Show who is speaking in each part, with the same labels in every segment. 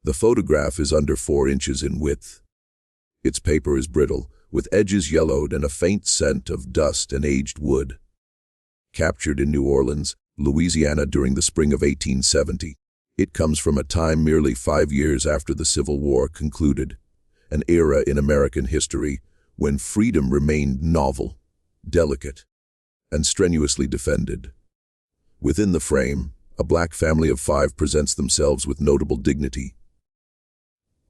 Speaker 1: The photograph is under 4 inches in width. Its paper is brittle, with edges yellowed and a faint scent of dust and aged wood. Captured in New Orleans, Louisiana during the spring of 1870, it comes from a time merely 5 years after the Civil War concluded, an era in American history when freedom remained novel, delicate, and strenuously defended. Within the frame, a black family of 5 presents themselves with notable dignity.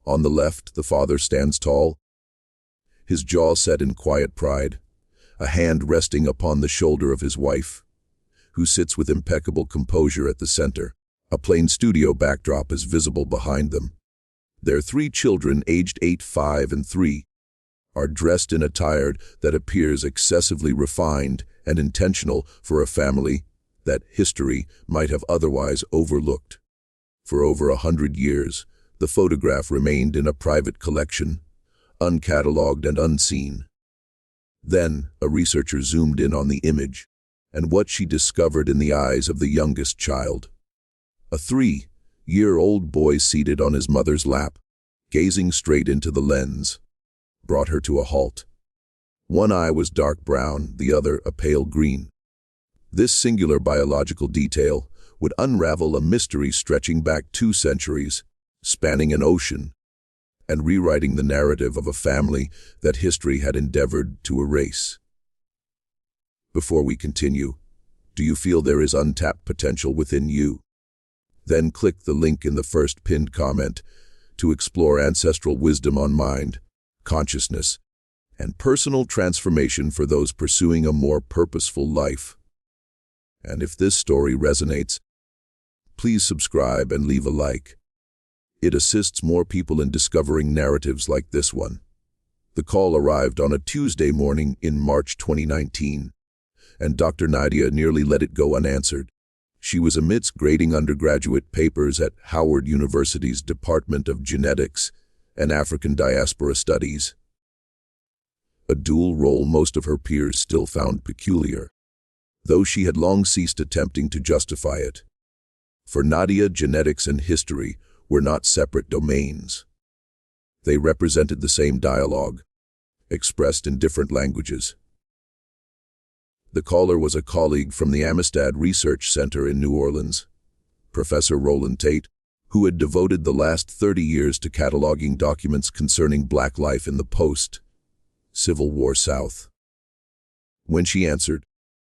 Speaker 1: On the left, the father stands tall, his jaw set in quiet pride, a hand resting upon the shoulder of his wife, who sits with impeccable composure at the center. A plain studio backdrop is visible behind them. Their 3 children, aged 8, 5, and 3, are dressed in attire that appears excessively refined and intentional for a family that history might have otherwise overlooked. For over 100 years, the photograph remained in a private collection, uncatalogued and unseen. Then, a researcher zoomed in on the image, and what she discovered in the eyes of the youngest child. A 3-year-old boy seated on his mother's lap, gazing straight into the lens, brought her to a halt. One eye was dark brown, the other a pale green. This singular biological detail would unravel a mystery stretching back 2 centuries, spanning an ocean, and rewriting the narrative of a family that history had endeavored to erase. Before we continue, do you feel there is untapped potential within you? Then click the link in the first pinned comment to explore ancestral wisdom on mind, consciousness, and personal transformation for those pursuing a more purposeful life. And if this story resonates, please subscribe and leave a like. It assists more people in discovering narratives like this one. The call arrived on a Tuesday morning in March 2019, and Dr. Nadia nearly let it go unanswered. She was amidst grading undergraduate papers at Howard University's Department of Genetics and African Diaspora Studies, a dual role most of her peers still found peculiar, though she had long ceased attempting to justify it. For Nadia, genetics and history were not separate domains. They represented the same dialogue, expressed in different languages. The caller was a colleague from the Amistad Research Center in New Orleans, Professor Roland Tate, who had devoted the last 30 years to cataloging documents concerning Black life in the post-Civil War South. When she answered,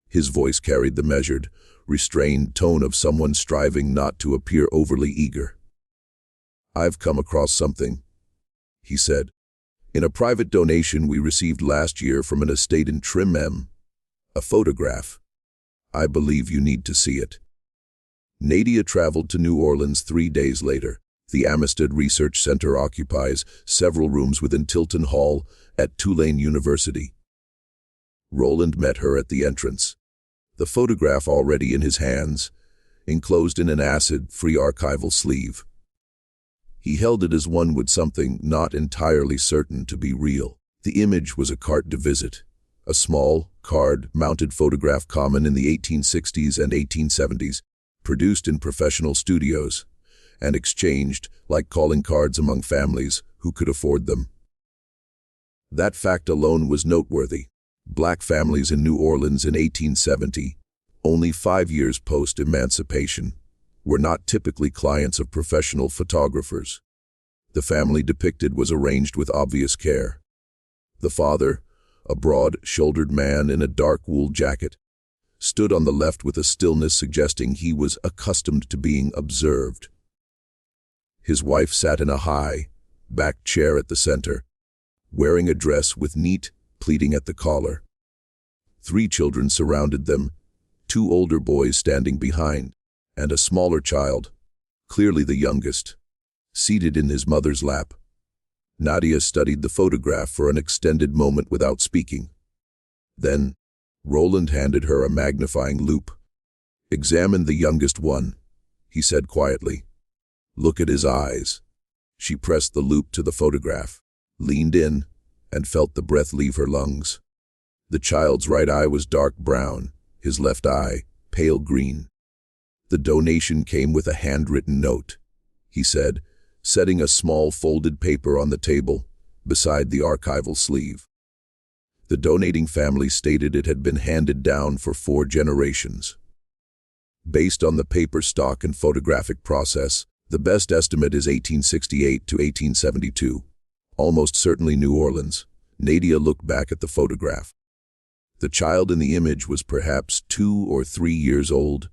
Speaker 1: his voice carried the measured, restrained tone of someone striving not to appear overly eager. "I've come across something," he said, "in a private donation we received last year from an estate in Trim M. A photograph. I believe you need to see it." Nadia traveled to New Orleans 3 days later. The Amistad Research Center occupies several rooms within Tilton Hall at Tulane University. Roland met her at the entrance, the photograph already in his hands, enclosed in an acid-free archival sleeve. He held it as one would something not entirely certain to be real. The image was a carte de visite, a small, card-mounted photograph common in the 1860s and 1870s, produced in professional studios, and exchanged like calling cards among families who could afford them. That fact alone was noteworthy. Black families in New Orleans in 1870, only 5 years post-emancipation, were not typically clients of professional photographers. The family depicted was arranged with obvious care. The father, a broad-shouldered man in a dark wool jacket, stood on the left with a stillness suggesting he was accustomed to being observed. His wife sat in a high, backed chair at the center, wearing a dress with neat pleating at the collar. 3 children surrounded them, 2 older boys standing behind, and a smaller child, clearly the youngest, seated in his mother's lap. Nadia studied the photograph for an extended moment without speaking. Then, Roland handed her a magnifying loupe. "Examine the youngest one," he said quietly. "Look at his eyes." She pressed the loupe to the photograph, leaned in, and felt the breath leave her lungs. The child's right eye was dark brown, his left eye pale green. "The donation came with a handwritten note," he said, setting a small folded paper on the table beside the archival sleeve. The donating family stated it had been handed down for 4 generations. Based on the paper stock and photographic process, the best estimate is 1868 to 1872. Almost certainly New Orleans. Nadia looked back at the photograph. The child in the image was perhaps 2 or 3 years old,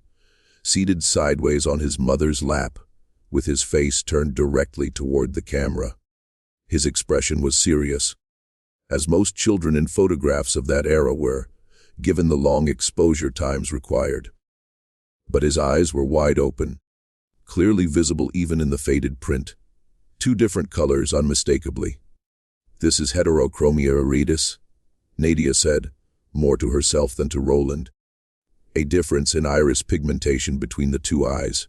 Speaker 1: seated sideways on his mother's lap, with his face turned directly toward the camera. His expression was serious, as most children in photographs of that era were, given the long exposure times required. But his eyes were wide open, clearly visible even in the faded print. 2 different colors unmistakably. "This is Heterochromia iridis," Nadia said, more to herself than to Roland. "A difference in iris pigmentation between the 2 eyes.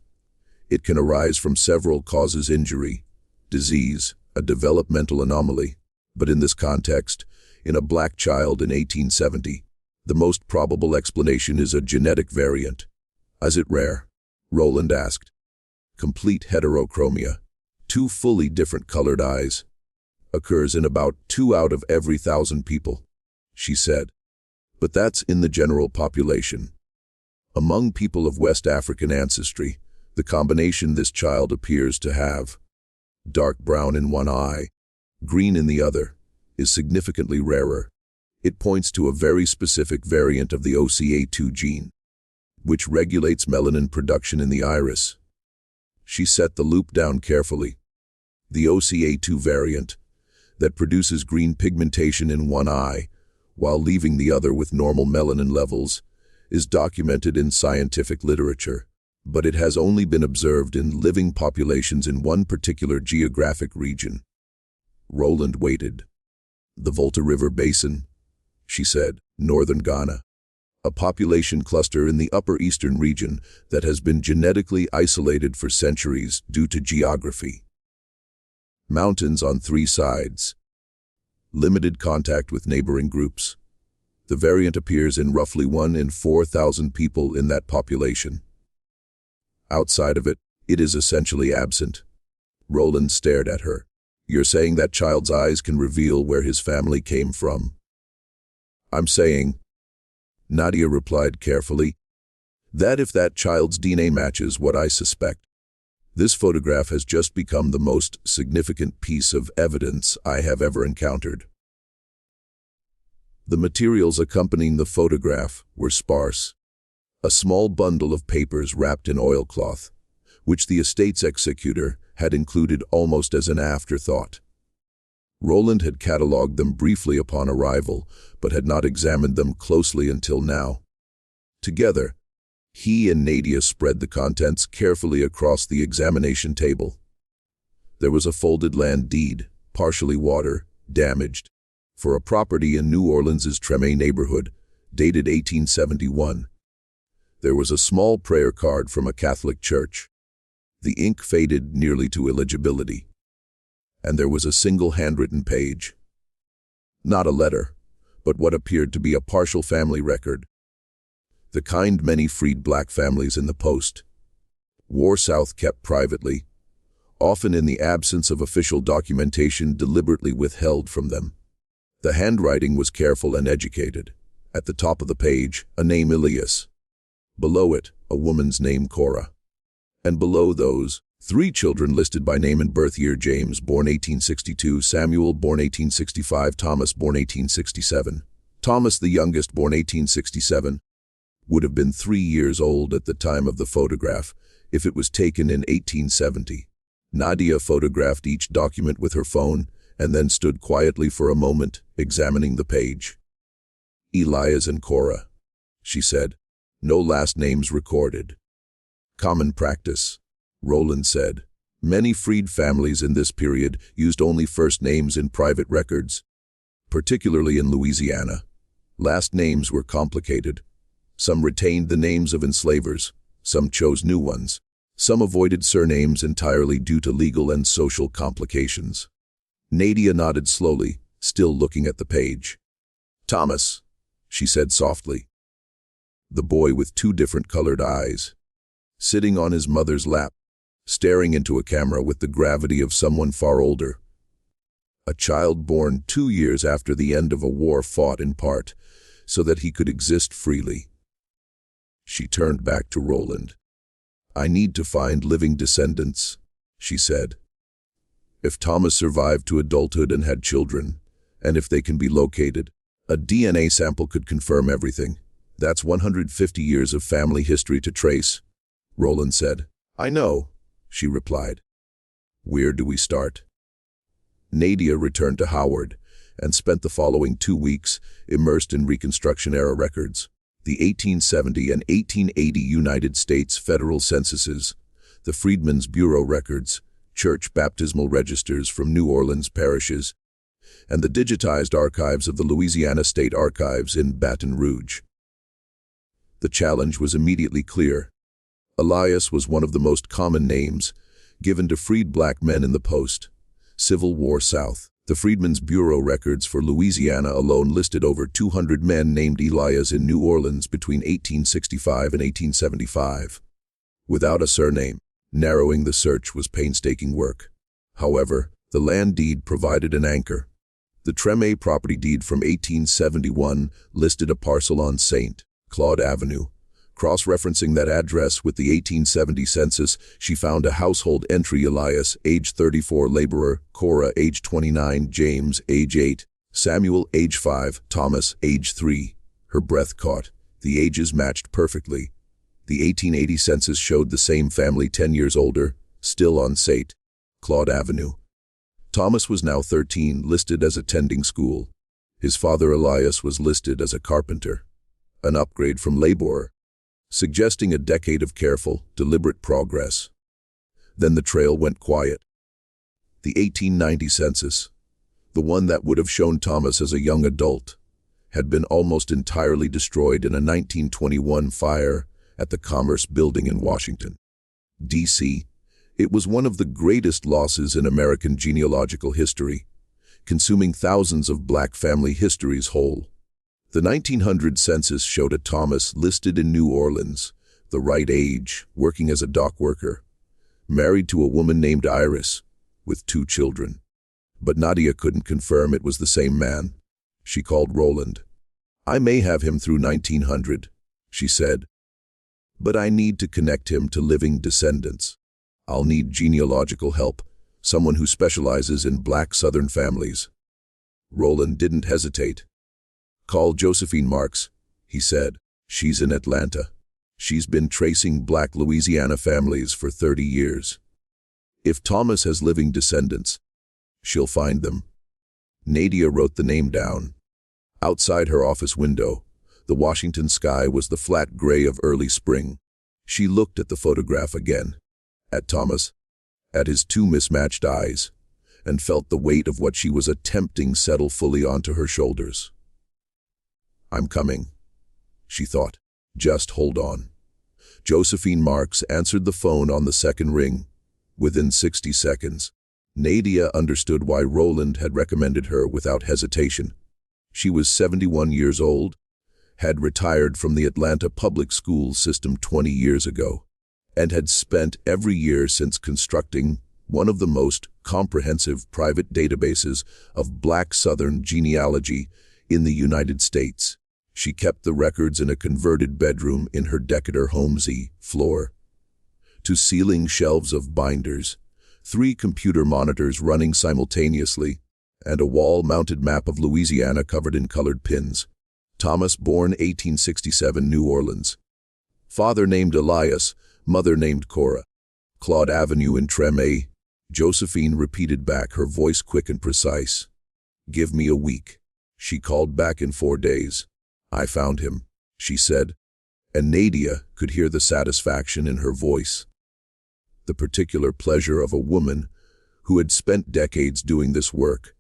Speaker 1: It can arise from several causes: injury, disease, a developmental anomaly. But in this context, in a black child in 1870, the most probable explanation is a genetic variant." "Is it rare?" Roland asked. "Complete heterochromia, 2 fully different colored eyes, occurs in about 2 out of every 1,000 people," she said. "But that's in the general population. Among people of West African ancestry, the combination this child appears to have, dark brown in one eye, green in the other, is significantly rarer. It points to a very specific variant of the OCA2 gene, which regulates melanin production in the iris." She set the loop down carefully. "The OCA2 variant, that produces green pigmentation in one eye, while leaving the other with normal melanin levels, is documented in scientific literature, but it has only been observed in living populations in one particular geographic region." Roland waited. "The Volta River Basin," she said, "northern Ghana. A population cluster in the upper eastern region that has been genetically isolated for centuries due to geography. Mountains on 3 sides. Limited contact with neighboring groups. The variant appears in roughly 1 in 4,000 people in that population. Outside of it, it is essentially absent." Roland stared at her. "You're saying that child's eyes can reveal where his family came from?" "I'm saying," Nadia replied carefully, "that if that child's DNA matches what I suspect, this photograph has just become the most significant piece of evidence I have ever encountered." The materials accompanying the photograph were sparse. A small bundle of papers wrapped in oilcloth, which the estate's executor had included almost as an afterthought. Roland had catalogued them briefly upon arrival, but had not examined them closely until now. Together, he and Nadia spread the contents carefully across the examination table. There was a folded land deed, partially water damaged, for a property in New Orleans' Treme neighborhood, dated 1871. There was a small prayer card from a Catholic church. The ink faded nearly to illegibility, and there was a single handwritten page. Not a letter, but what appeared to be a partial family record. The kind many freed black families in the Post War South kept privately, often in the absence of official documentation deliberately withheld from them. The handwriting was careful and educated. At the top of the page, a name Elias. Below it, a woman's name Cora. And below those, 3 children listed by name and birth year: James, born 1862, Samuel, born 1865, Thomas, born 1867. Thomas, the youngest, born 1867, would have been 3 years old at the time of the photograph if it was taken in 1870. Nadia photographed each document with her phone and then stood quietly for a moment, examining the page. "Elias and Cora," she said. "No last names recorded." "Common practice," Roland said. "Many freed families in this period used only first names in private records, particularly in Louisiana. Last names were complicated. Some retained the names of enslavers, some chose new ones. Some avoided surnames entirely due to legal and social complications." Nadia nodded slowly, still looking at the page. "Thomas," she said softly. The boy with 2 different colored eyes, sitting on his mother's lap, staring into a camera with the gravity of someone far older. A child born 2 years after the end of a war fought in part so that he could exist freely. She turned back to Roland. "I need to find living descendants," she said. "If Thomas survived to adulthood and had children, and if they can be located, a DNA sample could confirm everything. That's 150 years of family history to trace," Roland said. "I know," she replied. "Where do we start?" Nadia returned to Howard and spent the following 2 weeks immersed in Reconstruction Era records. The 1870 and 1880 United States federal censuses, the Freedman's Bureau records, church baptismal registers from New Orleans parishes, and the digitized archives of the Louisiana State Archives in Baton Rouge. The challenge was immediately clear. Elias was one of the most common names given to freed black men in the post-Civil War South. The Freedman's Bureau records for Louisiana alone listed over 200 men named Elias in New Orleans between 1865 and 1875. Without a surname, narrowing the search was painstaking work. However, the land deed provided an anchor. The Treme property deed from 1871 listed a parcel on St. Claude Avenue. Cross-referencing that address with the 1870 census, she found a household entry: Elias, age 34, laborer; Cora, age 29, James, age 8, Samuel, age 5, Thomas, age 3. Her breath caught. The ages matched perfectly. The 1880 census showed the same family 10 years older, still on St. Claude Avenue. Thomas was now 13, listed as attending school. His father Elias was listed as a carpenter, an upgrade from laborer, suggesting a decade of careful, deliberate progress. Then the trail went quiet. The 1890 census, the one that would have shown Thomas as a young adult, had been almost entirely destroyed in a 1921 fire at the Commerce Building in Washington, D.C. It was one of the greatest losses in American genealogical history, consuming thousands of black family histories whole. The 1900 census showed a Thomas listed in New Orleans, the right age, working as a dock worker, married to a woman named Iris, with 2 children. But Nadia couldn't confirm it was the same man. She called Roland. "I may have him through 1900, she said, "but I need to connect him to living descendants. I'll need genealogical help, someone who specializes in black Southern families." Roland didn't hesitate. "Call Josephine Marks," he said. "She's in Atlanta. She's been tracing black Louisiana families for 30 years. If Thomas has living descendants, she'll find them." Nadia wrote the name down. Outside her office window, the Washington sky was the flat gray of early spring. She looked at the photograph again, at Thomas, at his 2 mismatched eyes, and felt the weight of what she was attempting settle fully onto her shoulders. "I'm coming," she thought. "Just hold on." Josephine Marks answered the phone on the second ring. Within 60 seconds, Nadia understood why Roland had recommended her without hesitation. She was 71 years old, had retired from the Atlanta public school system 20 years ago, and had spent every year since constructing one of the most comprehensive private databases of black Southern genealogy in the United States. She kept the records in a converted bedroom in her Decatur Homesy floor. To ceiling shelves of binders, 3 computer monitors running simultaneously, and a wall-mounted map of Louisiana covered in colored pins. Thomas, born 1867, New Orleans. Father named Elias, mother named Cora. Claude Avenue in Treme. Josephine repeated back, her voice quick and precise. "Give me a week." She called back in 4 days. "I found him," she said, and Nadia could hear the satisfaction in her voice. The particular pleasure of a woman who had spent decades doing this work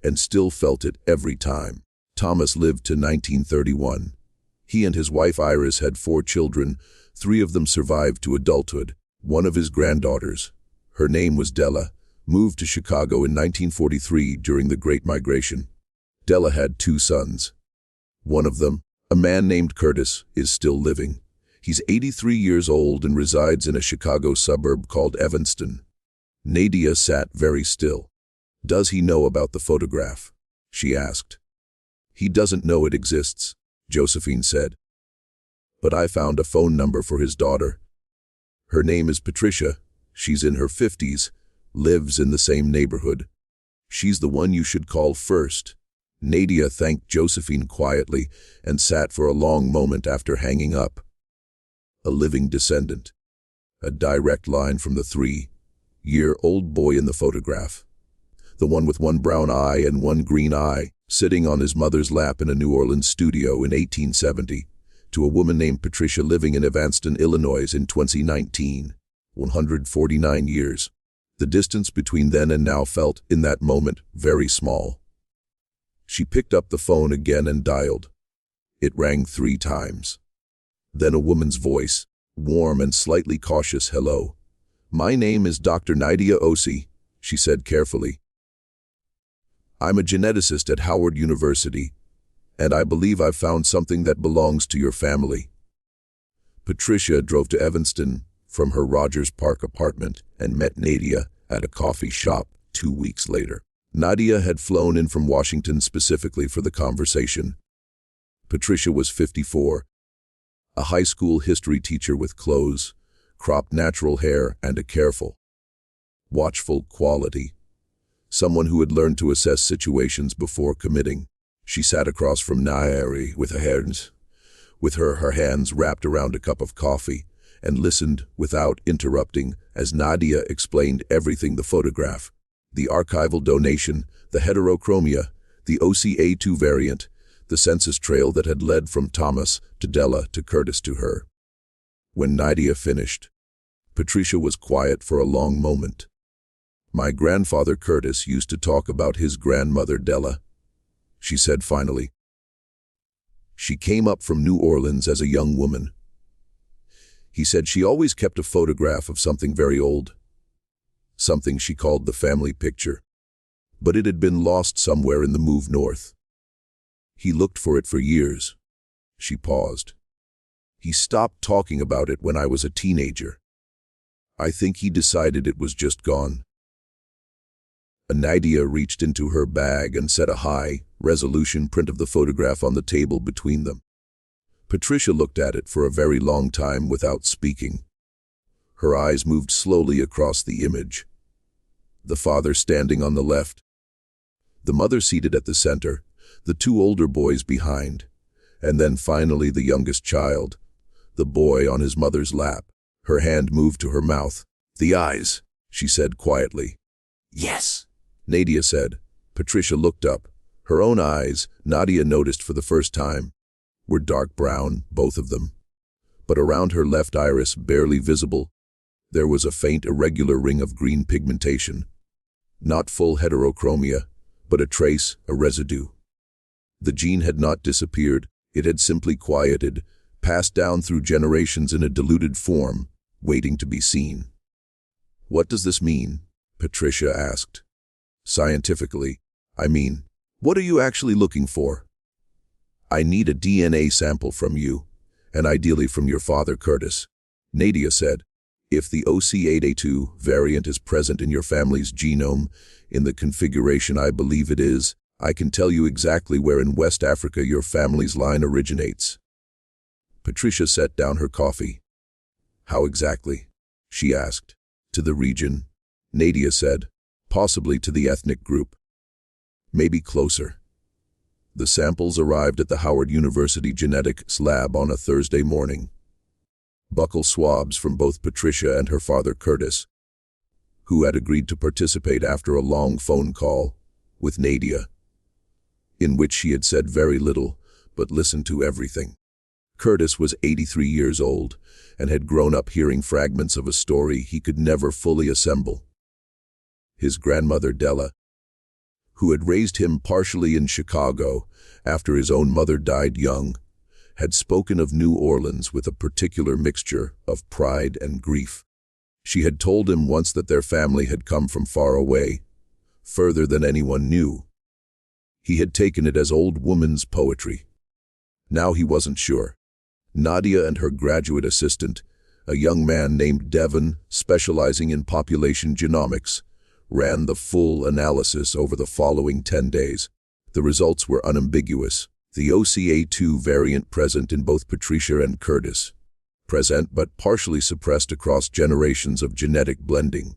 Speaker 1: and still felt it every time. Thomas lived to 1931. He and his wife Iris had 4 children. 3 of them survived to adulthood. One of his granddaughters, her name was Della, moved to Chicago in 1943 during the Great Migration. Della had 2 sons. One of them, a man named Curtis, is still living. He's 83 years old and resides in a Chicago suburb called Evanston. Nadia sat very still. Does he know about the photograph? She asked. He doesn't know it exists, Josephine said. But I found a phone number for his daughter. Her name is Patricia. She's in her 50s, lives in the same neighborhood. She's the one you should call first. Nadia thanked Josephine quietly and sat for a long moment after hanging up. A living descendant. A direct line from the 3-year-old boy in the photograph. The one with one brown eye and one green eye, sitting on his mother's lap in a New Orleans studio in 1870, to a woman named Patricia living in Evanston, Illinois in 2019. 149 years. The distance between then and now felt, in that moment, very small. She picked up the phone again and dialed. It rang 3 times. Then a woman's voice, warm and slightly cautious. Hello. My name is Dr. Nadia Osi, she said carefully. I'm a geneticist at Howard University, and I believe I've found something that belongs to your family. Patricia drove to Evanston from her Rogers Park apartment and met Nadia at a coffee shop 2 weeks later. Nadia had flown in from Washington specifically for the conversation. Patricia was 54, a high school history teacher with clothes, cropped natural hair, and a careful, watchful quality. Someone who had learned to assess situations before committing. She sat across from Nairi with her hands wrapped around a cup of coffee, and listened without interrupting as Nadia explained everything: the photograph, the archival donation, the heterochromia, the OCA2 variant, the census trail that had led from Thomas to Della to Curtis to her. When Nadia finished, Patricia was quiet for a long moment. My grandfather Curtis used to talk about his grandmother Della, she said finally. She came up from New Orleans as a young woman. He said she always kept a photograph of something very old, something she called the family picture, but it had been lost somewhere in the move north. He looked for it for years. She paused. He stopped talking about it when I was a teenager. I think he decided it was just gone. Nadia reached into her bag and set a high-resolution print of the photograph on the table between them. Patricia looked at it for a very long time without speaking. Her eyes moved slowly across the image. The father standing on the left, the mother seated at the center, the 2 older boys behind, and then finally the youngest child, the boy on his mother's lap. Her hand moved to her mouth. The eyes, she said quietly. Yes, Nadia said. Patricia looked up. Her own eyes, Nadia noticed for the first time, were dark brown, both of them. But around her left iris, barely visible, there was a faint irregular ring of green pigmentation. Not full heterochromia, but a trace, a residue. The gene had not disappeared, it had simply quieted, passed down through generations in a diluted form, waiting to be seen. What does this mean? Patricia asked. Scientifically, I mean, what are you actually looking for? I need a DNA sample from you, and ideally from your father Curtis, Nadia said. If the OCA2 variant is present in your family's genome, in the configuration I believe it is, I can tell you exactly where in West Africa your family's line originates. Patricia set down her coffee. How exactly? She asked. To the region, Nadia said. Possibly to the ethnic group. Maybe closer. The samples arrived at the Howard University Genetics Lab on a Thursday morning. Buccal swabs from both Patricia and her father Curtis, who had agreed to participate after a long phone call with Nadia, in which she had said very little but listened to everything. Curtis was 83 years old and had grown up hearing fragments of a story he could never fully assemble. His grandmother Della, who had raised him partially in Chicago after his own mother died young, had spoken of New Orleans with a particular mixture of pride and grief. She had told him once that their family had come from far away, further than anyone knew. He had taken it as old woman's poetry. Now he wasn't sure. Nadia and her graduate assistant, a young man named Devon, specializing in population genomics, ran the full analysis over the following 10 days. The results were unambiguous. The OCA2 variant present in both Patricia and Curtis, present but partially suppressed across generations of genetic blending,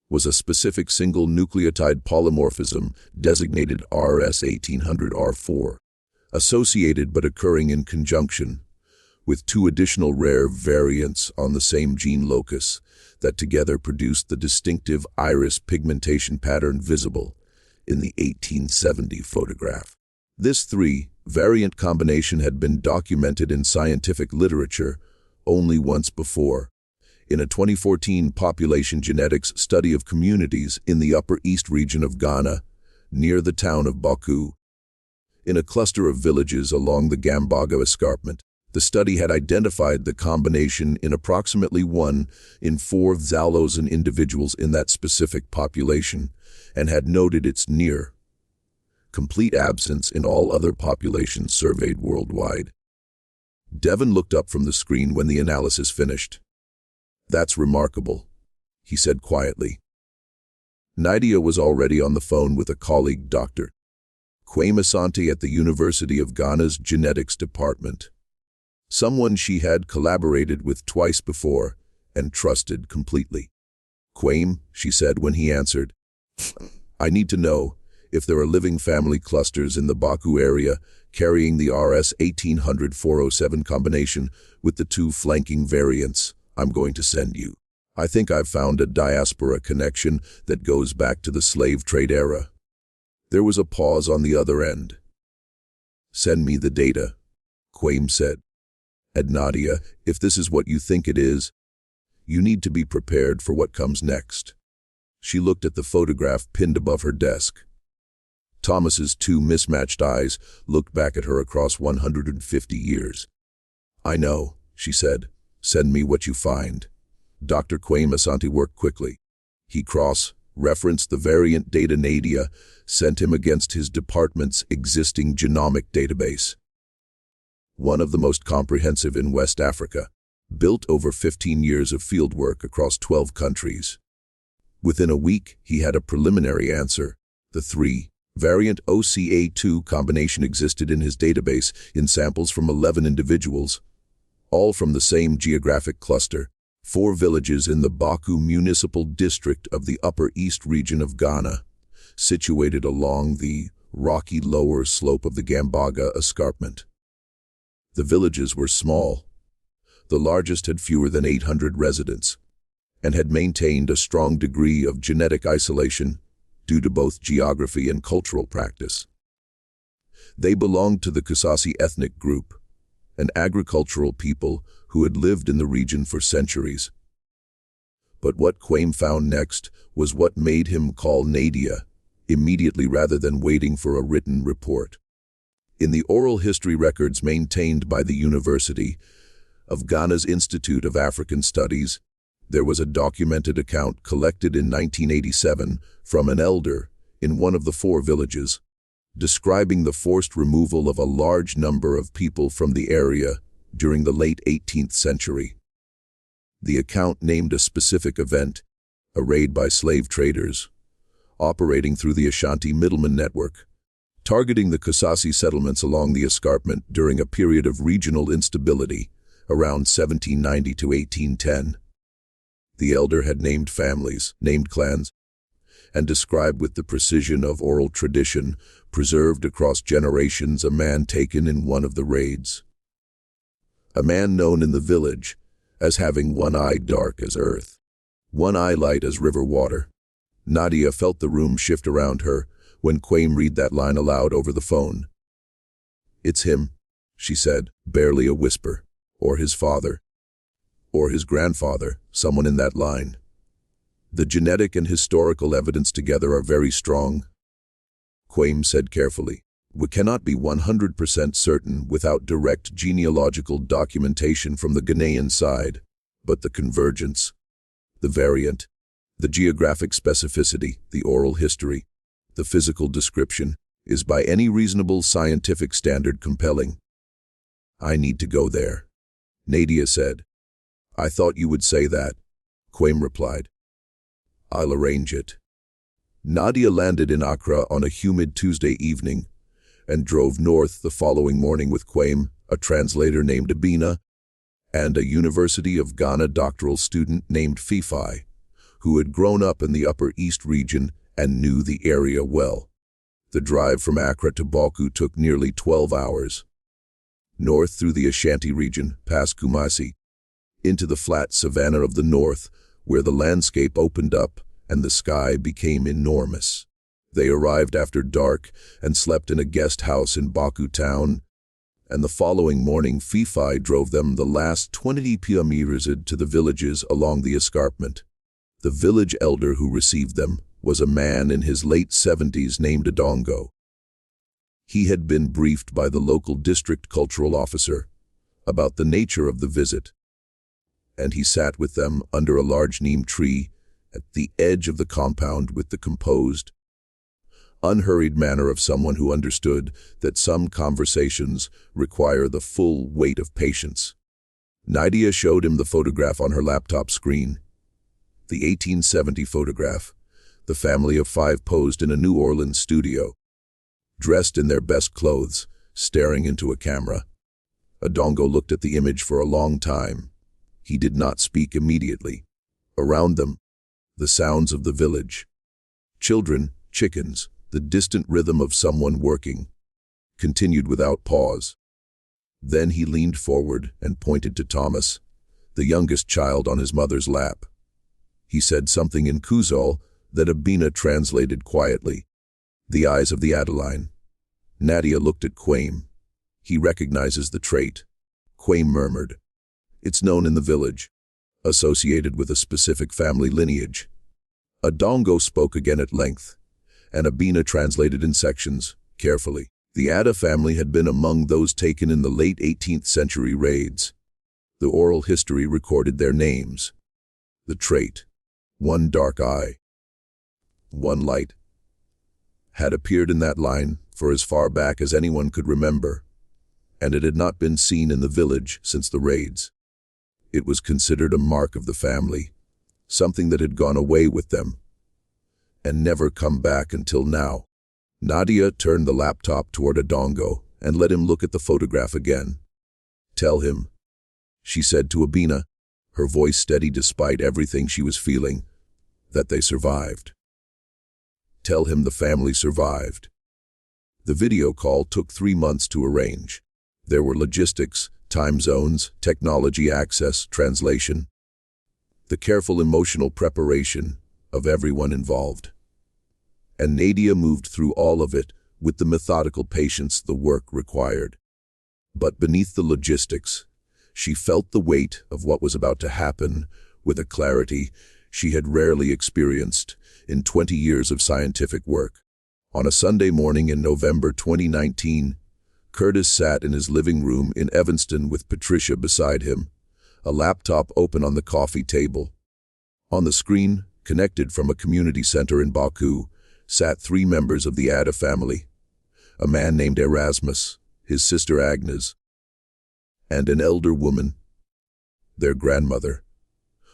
Speaker 1: was a specific single nucleotide polymorphism designated RS1800R4, associated but occurring in conjunction with two additional rare variants on the same gene locus that together produced the distinctive iris pigmentation pattern visible in the 1870 photograph. This three-variant combination had been documented in scientific literature only once before, in a 2014 population genetics study of communities in the Upper East region of Ghana, near the town of Baku. In a cluster of villages along the Gambaga escarpment, the study had identified the combination in approximately 1 in 4 Zalozan individuals in that specific population, and had noted its near complete absence in all other populations surveyed worldwide. Devon looked up from the screen when the analysis finished. "That's remarkable," he said quietly. Nadia was already on the phone with a colleague, Dr. Kwame Asante at the University of Ghana's genetics department, someone she had collaborated with twice before and trusted completely. "Kwame," she said when he answered, "I need to know if there are living family clusters in the Baku area carrying the RS1800-407 combination with the two flanking variants I'm going to send you. I think I've found a diaspora connection that goes back to the slave trade era." There was a pause on the other end. "Send me the data," Kwame said. "And Nadia, if this is what you think it is, you need to be prepared for what comes next." She looked at the photograph pinned above her desk. Thomas's two mismatched eyes looked back at her across 150 years. "I know," she said. "Send me what you find." Dr. Kwame Asante worked quickly. He cross-referenced the variant data Nadia sent him against his department's existing genomic database, one of the most comprehensive in West Africa, built over 15 years of fieldwork across 12 countries. Within a week, he had a preliminary answer. The three-variant OCA2 combination existed in his database in samples from 11 individuals, all from the same geographic cluster, 4 villages in the Baku Municipal District of the Upper East region of Ghana, situated along the rocky lower slope of the Gambaga escarpment. The villages were small. The largest had fewer than 800 residents, and had maintained a strong degree of genetic isolation due to both geography and cultural practice. They belonged to the Kusasi ethnic group, an agricultural people who had lived in the region for centuries. But what Kwame found next was what made him call Nadia immediately rather than waiting for a written report. In the oral history records maintained by the University of Ghana's Institute of African Studies, there was a documented account collected in 1987 from an elder in one of the 4 villages, describing the forced removal of a large number of people from the area during the late 18th century. The account named a specific event, a raid by slave traders, operating through the Ashanti middleman network, targeting the Kusasi settlements along the escarpment during a period of regional instability around 1790 to 1810. The elder had named families, named clans, and described with the precision of oral tradition preserved across generations a man taken in one of the raids. A man known in the village as having one eye dark as earth, one eye light as river water. Nadia felt the room shift around her when Kwame read that line aloud over the phone. "It's him," she said, barely a whisper. "Or his father. Or his grandfather, someone in that line. The genetic and historical evidence together are very strong." Kwame said carefully, "We cannot be 100% certain without direct genealogical documentation from the Ghanaian side, but the convergence, the variant, the geographic specificity, the oral history, the physical description, is by any reasonable scientific standard compelling. I need to go there." Nadia said. I thought you would say that, Quaim replied. I'll arrange it. Nadia landed in Accra on a humid Tuesday evening and drove north the following morning with Quaim, a translator named Abina, and a University of Ghana doctoral student named Fifi, who had grown up in the Upper East region and knew the area well. The drive from Accra to Baku took nearly 12 hours. North through the Ashanti region, past Kumasi, into the flat savanna of the north, where the landscape opened up and the sky became enormous. They arrived after dark and slept in a guest house in Baku town, and the following morning Fifi drove them the last 20 kilometers to the villages along the escarpment. The village elder who received them was a man in his late 70s named Adongo. He had been briefed by the local district cultural officer about the nature of the visit, and he sat with them under a large neem tree at the edge of the compound with the composed, unhurried manner of someone who understood that some conversations require the full weight of patience. Nadia showed him the photograph on her laptop screen. The 1870 photograph. The family of 5 posed in a New Orleans studio, dressed in their best clothes, staring into a camera. Adongo looked at the image for a long time. He did not speak immediately. Around them, the sounds of the village. Children, chickens, the distant rhythm of someone working, continued without pause. Then he leaned forward and pointed to Thomas, the youngest child on his mother's lap. He said something in Kusasi that Abina translated quietly. The eyes of the Adeline. Nadia looked at Quaim. He recognizes the trait. Quaim murmured. It's known in the village, associated with a specific family lineage. Adongo spoke again at length, and Abina translated in sections, carefully. The Ada family had been among those taken in the late 18th century raids. The oral history recorded their names. The trait, one dark eye, one light, had appeared in that line for as far back as anyone could remember, and it had not been seen in the village since the raids. It was considered a mark of the family, something that had gone away with them, and never come back until now. Nadia turned the laptop toward Adongo and let him look at the photograph again. Tell him, she said to Abina, her voice steady despite everything she was feeling, that they survived. Tell him the family survived. The video call took 3 months to arrange. There were logistics, time zones, technology access, translation. The careful emotional preparation of everyone involved. And Nadia moved through all of it with the methodical patience the work required. But beneath the logistics, she felt the weight of what was about to happen with a clarity she had rarely experienced in 20 years of scientific work. On a Sunday morning in November 2019, Curtis sat in his living room in Evanston with Patricia beside him, a laptop open on the coffee table. On the screen, connected from a community center in Baku, sat 3 members of the Ada family, a man named Erasmus, his sister Agnes, and an elder woman, their grandmother,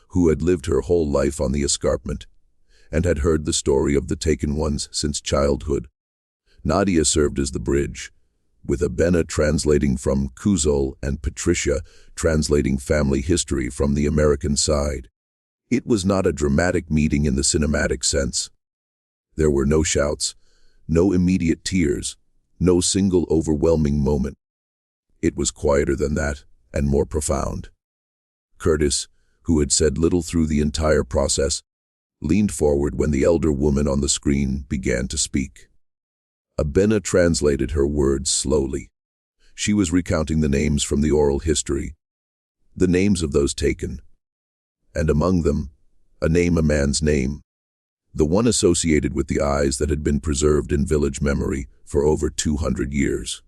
Speaker 1: who had lived her whole life on the escarpment and had heard the story of the taken ones since childhood. Nadia served as the bridge, with Abena translating from Kusasi and Patricia translating family history from the American side. It was not a dramatic meeting in the cinematic sense. There were no shouts, no immediate tears, no single overwhelming moment. It was quieter than that and more profound. Curtis, who had said little through the entire process, leaned forward when the elder woman on the screen began to speak. Abena translated her words slowly. She was recounting the names from the oral history, the names of those taken, and among them, a man's name, the one associated with the eyes that had been preserved in village memory for over 200 years.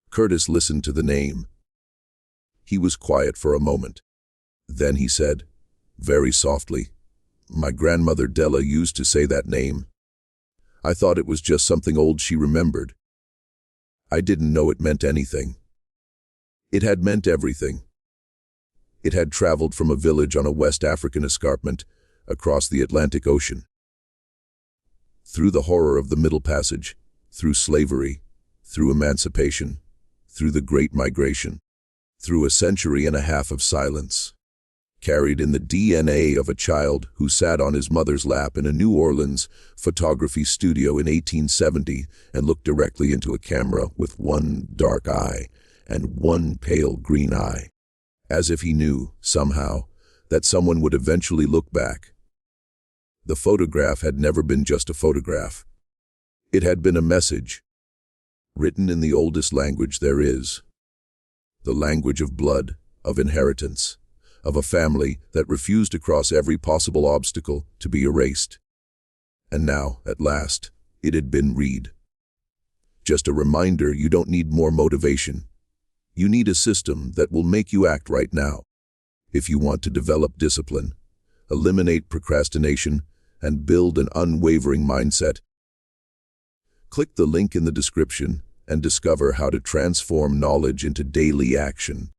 Speaker 1: Curtis listened to the name. He was quiet for a moment. Then he said, very softly, "My grandmother Della used to say that name. I thought it was just something old she remembered. I didn't know it meant anything. It had meant everything. It had traveled from a village on a West African escarpment across the Atlantic Ocean. Through the horror of the Middle Passage, through slavery, through emancipation, through the Great Migration, through a century and a half of silence, carried in the DNA of a child who sat on his mother's lap in a New Orleans photography studio in 1870 and looked directly into a camera with one dark eye and one pale green eye, as if he knew, somehow, that someone would eventually look back. The photograph had never been just a photograph. It had been a message, written in the oldest language there is, the language of blood, of inheritance, of a family that refused to cross every possible obstacle to be erased. And now, at last, it had been read. Just a reminder you don't need more motivation. You need a system that will make you act right now. If you want to develop discipline, eliminate procrastination, and build an unwavering mindset, click the link in the description and discover how to transform knowledge into daily action.